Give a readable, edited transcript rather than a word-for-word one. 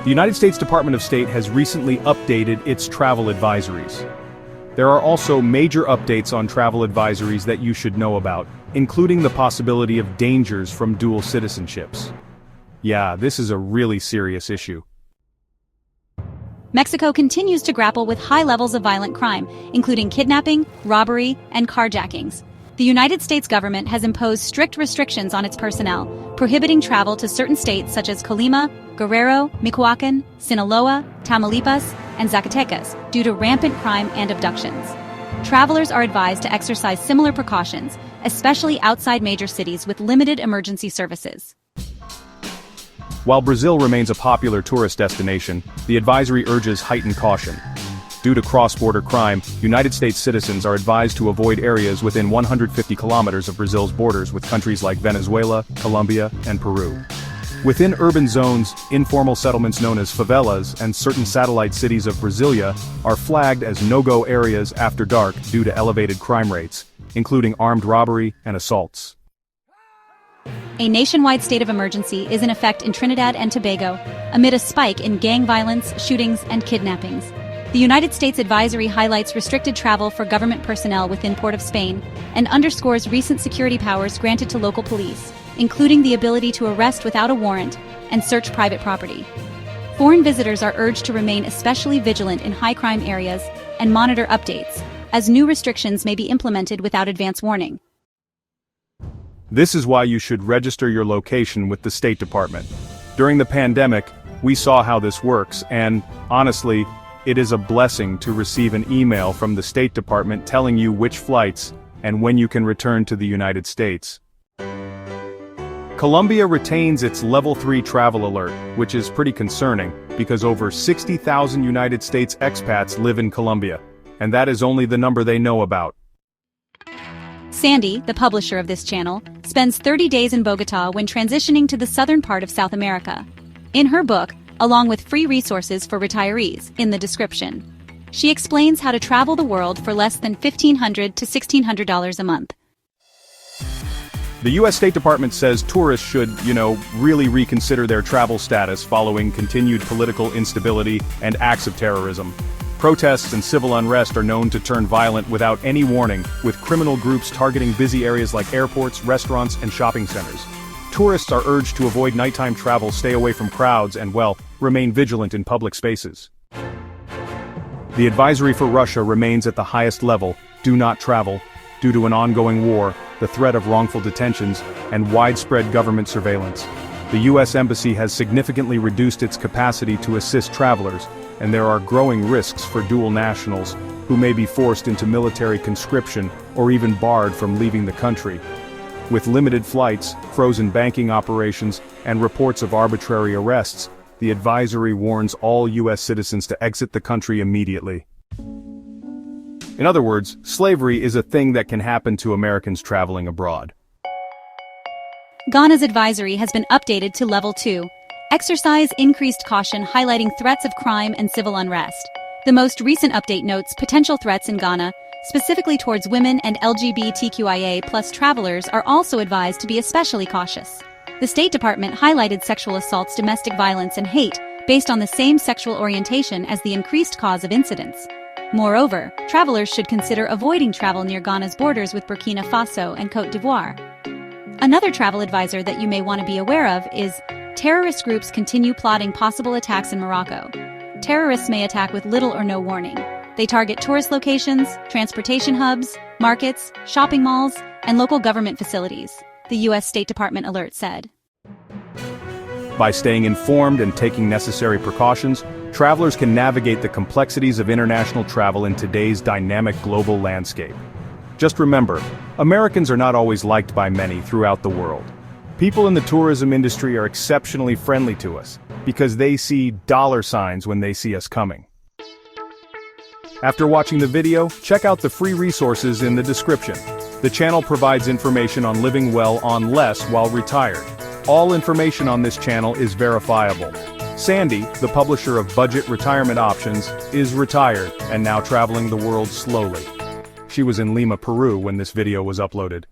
The United States Department of State has recently updated its travel advisories. There are also major updates on travel advisories that you should know about, including the possibility of dangers from dual citizenships. Yeah, this is a really serious issue. Mexico continues to grapple with high levels of violent crime, including kidnapping, robbery, and carjackings. The United States government has imposed strict restrictions on its personnel, prohibiting travel to certain states such as Colima, Guerrero, Michoacán, Sinaloa, Tamaulipas, and Zacatecas due to rampant crime and abductions. Travelers are advised to exercise similar precautions, especially outside major cities with limited emergency services. While Brazil remains a popular tourist destination, the advisory urges heightened caution. Due to cross-border crime, United States citizens are advised to avoid areas within 150 kilometers of Brazil's borders with countries like Venezuela, Colombia, and Peru. Within urban zones, informal settlements known as favelas and certain satellite cities of Brasilia are flagged as no-go areas after dark due to elevated crime rates, including armed robbery and assaults. A nationwide state of emergency is in effect in Trinidad and Tobago, amid a spike in gang violence, shootings, and kidnappings. The United States advisory highlights restricted travel for government personnel within Port of Spain and underscores recent security powers granted to local police, including the ability to arrest without a warrant and search private property. Foreign visitors are urged to remain especially vigilant in high-crime areas and monitor updates, as new restrictions may be implemented without advance warning. This is why you should register your location with the State Department. During the pandemic, we saw how this works, and, honestly, it is a blessing to receive an email from the State Department telling you which flights and when you can return to the United States. Colombia retains its Level 3 travel alert, which is pretty concerning, because over 60,000 United States expats live in Colombia, and that is only the number they know about. Sandy, the publisher of this channel, spends 30 days in Bogotá when transitioning to the southern part of South America. In her book, along with free resources for retirees, in the description, she explains how to travel the world for less than $1,500 to $1,600 a month. The U.S. State Department says tourists should, really reconsider their travel status following continued political instability and acts of terrorism. Protests and civil unrest are known to turn violent without any warning, with criminal groups targeting busy areas like airports, restaurants, and shopping centers. Tourists are urged to avoid nighttime travel, stay away from crowds, and, remain vigilant in public spaces. The advisory for Russia remains at the highest level: do not travel, due to an ongoing war, the threat of wrongful detentions, and widespread government surveillance. The U.S. Embassy has significantly reduced its capacity to assist travelers, and there are growing risks for dual nationals, who may be forced into military conscription or even barred from leaving the country. With limited flights, frozen banking operations, and reports of arbitrary arrests, the advisory warns all U.S. citizens to exit the country immediately. In other words, slavery is a thing that can happen to Americans traveling abroad. Ghana's advisory has been updated to Level 2. Exercise increased caution, highlighting threats of crime and civil unrest. The most recent update notes potential threats in Ghana, specifically towards women and LGBTQIA+ travelers, are also advised to be especially cautious. The State Department highlighted sexual assaults, domestic violence, and hate based on the same sexual orientation as the increased cause of incidents. Moreover, travelers should consider avoiding travel near Ghana's borders with Burkina Faso and Côte d'Ivoire. Another travel advisor that you may want to be aware of is terrorist groups continue plotting possible attacks in Morocco. Terrorists may attack with little or no warning. They target tourist locations, transportation hubs, markets, shopping malls, and local government facilities, the U.S. State Department alert said. By staying informed and taking necessary precautions, travelers can navigate the complexities of international travel in today's dynamic global landscape. Just remember, Americans are not always liked by many throughout the world. People in the tourism industry are exceptionally friendly to us, because they see dollar signs when they see us coming. After watching the video, check out the free resources in the description. The channel provides information on living well on less while retired. All information on this channel is verifiable. Sandy, the publisher of Budget Retirement Options, is retired and now traveling the world slowly. She was in Lima, Peru when this video was uploaded.